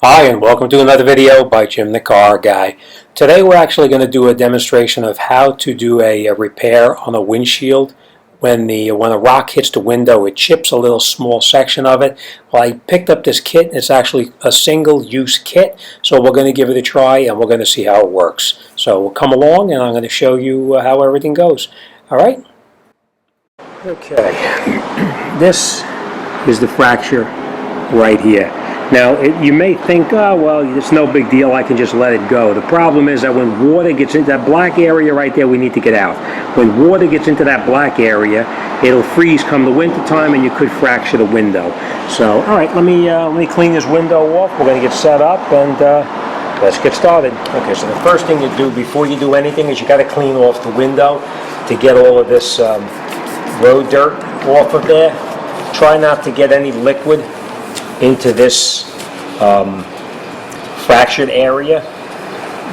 Hi, and welcome to another video by Jimthecarguy. Today we're actually going to do a demonstration of how to do a repair on a windshield. When a rock hits the window, it chips a little small section of it. Well, I picked up this kit. It's actually a single-use kit, so we're going to give it a try and we're going to see how it works. So come along and I'm going to show you how everything goes. All right? Okay, this is the fracture right here. Now, you may think, oh, well, it's no big deal, I can just let it go. The problem is that when water gets into that black area right there, we need to get out. When water gets into that black area, it'll freeze come the winter time and you could fracture the window. So, all right, let me clean this window off. We're going to get set up and let's get started. Okay, so the first thing you do before you do anything is you got to clean off the window to get all of this road dirt off of there. Try not to get any liquid into this fractured area.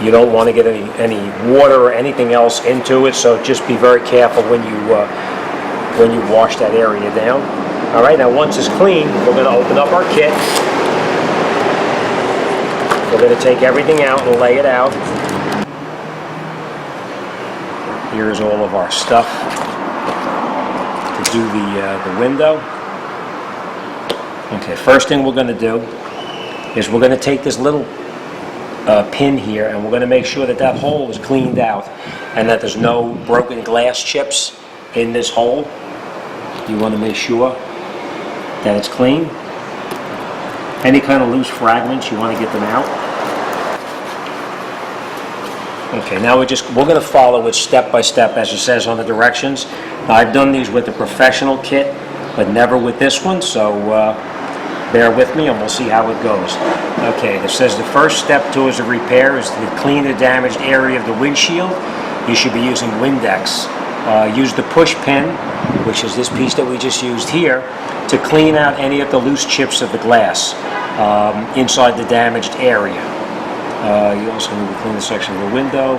You don't want to get any water or anything else into it, so just be very careful when you wash that area down. All right, now once it's clean, we're going to open up our kit. We're going to take everything out and lay it out. Here's all of our stuff to do the window. Okay, first thing we're going to do is we're going to take this little pin here and we're going to make sure that that hole is cleaned out and that there's no broken glass chips in this hole. You want to make sure that it's clean. Any kind of loose fragments, you want to get them out. Okay, now we're going to follow it step by step as it says on the directions. Now, I've done these with the professional kit, but never with this one, so bear with me and we'll see how it goes. Okay, it says the first step towards the repair is to clean the damaged area of the windshield. You should be using Windex. Use the push pin, which is this piece that we just used here, to clean out any of the loose chips of the glass inside the damaged area. You also need to clean the section of the window.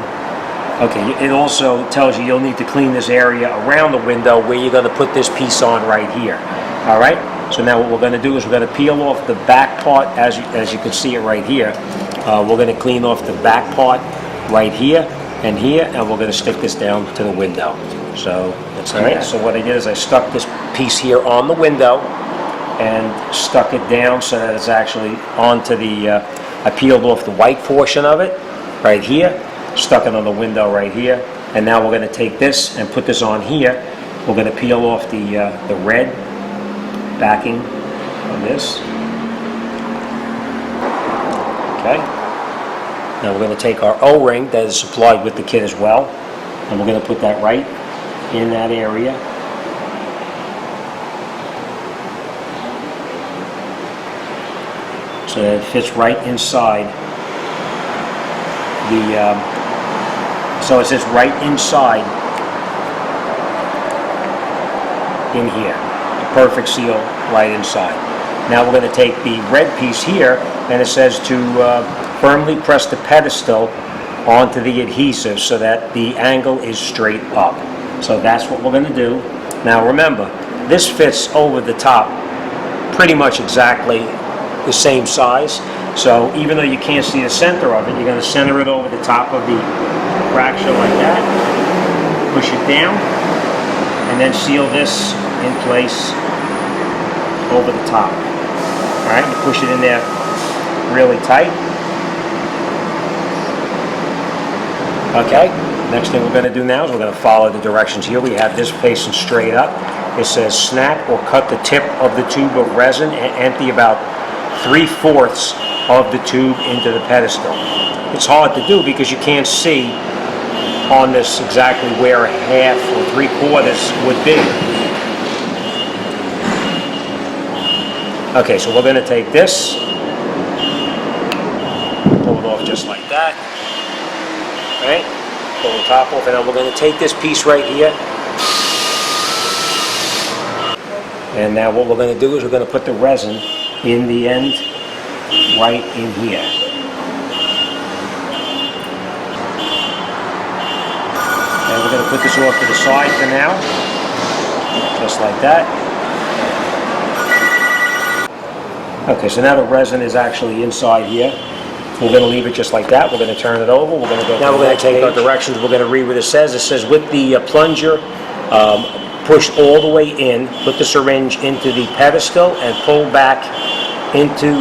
Okay, it also tells you you'll need to clean this area around the window where you're going to put this piece on right here. All right, so now what we're going to do is we're going to peel off the back part as you can see it right here. We're going to clean off the back part right here, and we're going to stick this down to the window. So that's all right. So what I did is I stuck this piece here on the window and stuck it down so that it's actually onto the, I peeled off the white portion of it right here, stuck it on the window right here, and now we're going to take this and put this on here. We're going to peel off the red backing on this. Okay. Now we're going to take our O-ring that is supplied with the kit as well, and we're going to put that right in that area. So that it fits right inside so it sits right inside in here. A perfect seal right inside. Now we're going to take the red piece here, and it says to firmly press the pedestal onto the adhesive so that the angle is straight up. So that's what we're going to do. Now remember, this fits over the top pretty much exactly the same size. So even though you can't see the center of it, you're going to center it over the top of the fracture like that. Push it down, and then seal this in place over the top. All right, you push it in there really tight. Okay, next thing we're going to do now is we're going to follow the directions here. We have this facing straight up. It says snap or cut the tip of the tube of resin and empty about 3/4 of the tube into the pedestal. It's hard to do because you can't see on this exactly where 1/2 or 3/4 would be. Okay, so we're going to take this, pull it off just like that, right? Pull the top off, and then we're going to take this piece right here, and now what we're going to do is we're going to put the resin in the end right in here. And we're going to put this off to the side for now, just like that. Okay, so now the resin is actually inside here. We're going to leave it just like that. We're going to turn it over. We're going to go. Now we're going to take our directions. We're going to read what it says. It says with the plunger pushed all the way in, put the syringe into the pedestal and pull back into,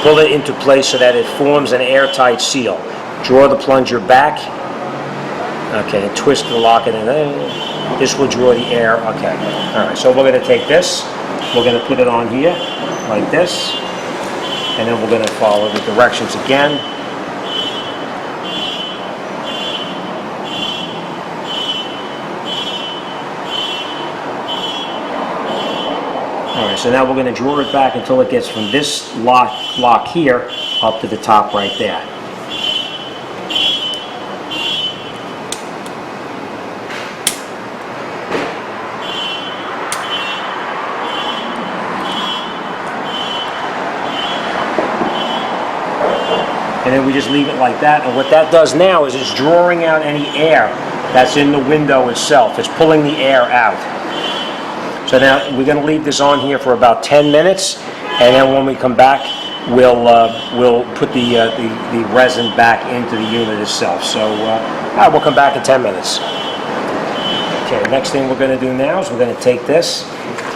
pull it into place so that it forms an airtight seal. Draw the plunger back. Okay, and twist the locket in there. This will draw the air. Okay. All right. So we're going to take this. We're going to put it on here like this. And then we're going to follow the directions again. Alright, so now we're going to draw it back until it gets from this lock here up to the top right there. And then we just leave it like that. And what that does now is it's drawing out any air that's in the window itself. It's pulling the air out. So now we're going to leave this on here for about 10 minutes. And then when we come back, we'll put the resin back into the unit itself. So we'll come back in 10 minutes. Okay, next thing we're going to do now is we're going to take this.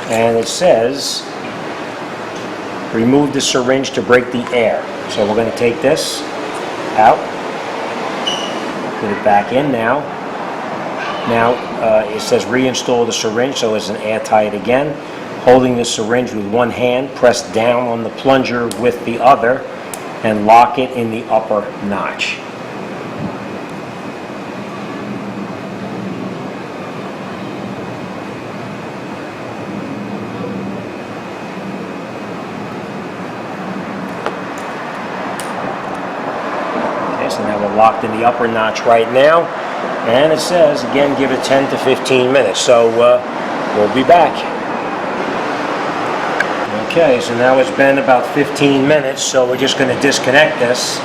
And it says, remove the syringe to break the air. So we're going to take this out, put it back in now. Now it says reinstall the syringe, so it's an airtight again. Holding the syringe with one hand, press down on the plunger with the other, and lock it in the upper notch. So now we're locked in the upper notch right now, and it says again give it 10 to 15 minutes, so we'll be back. Okay, so now it's been about 15 minutes, so we're just going to disconnect this,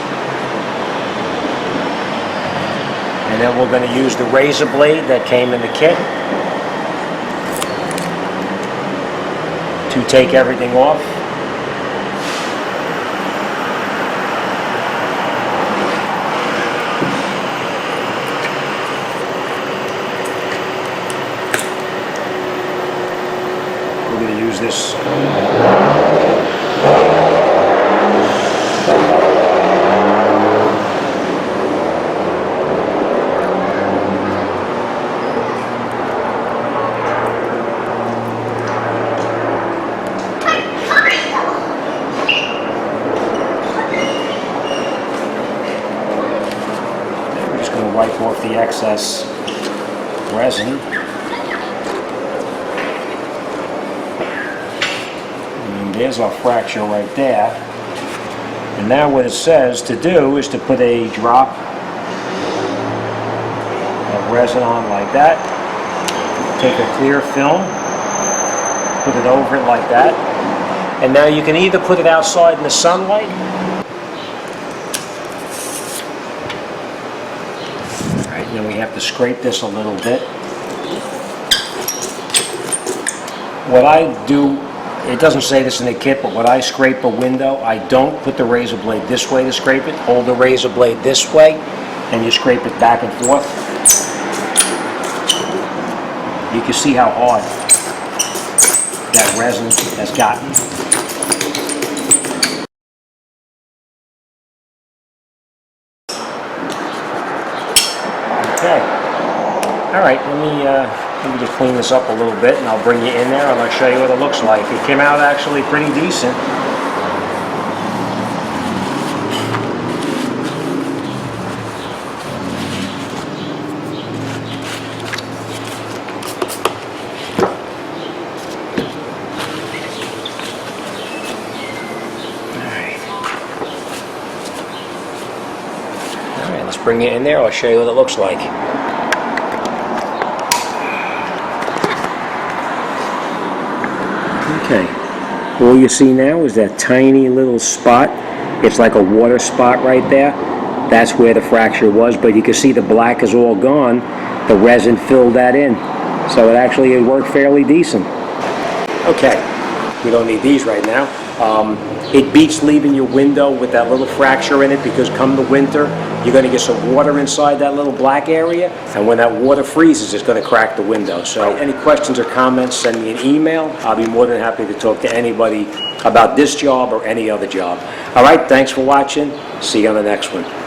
and then we're going to use the razor blade that came in the kit to take everything off. Use this. We're just going to wipe off the excess resin. There's our fracture right there. And now what it says to do is to put a drop of resin on like that. Take a clear film, put it over it like that. And now you can either put it outside in the sunlight. Alright, then we have to scrape this a little bit. What I do, it doesn't say this in the kit, but when I scrape a window, I don't put the razor blade this way to scrape it. Hold the razor blade this way, and you scrape it back and forth. You can see how hard that resin has gotten. Okay. All right, let me just clean this up a little bit, and I'll bring you in there and I'll show you what it looks like. It came out actually pretty decent. All right, let's bring you in there. I'll show you what it looks like. Okay, all you see now is that tiny little spot. It's like a water spot right there. That's where the fracture was, but you can see the black is all gone. The resin filled that in. So it actually worked fairly decent. Okay, we don't need these right now. It beats leaving your window with that little fracture in it, because come the winter, you're going to get some water inside that little black area, and when that water freezes, it's going to crack the window. So any questions or comments, send me an email. I'll be more than happy to talk to anybody about this job or any other job. All right, thanks for watching. See you on the next one.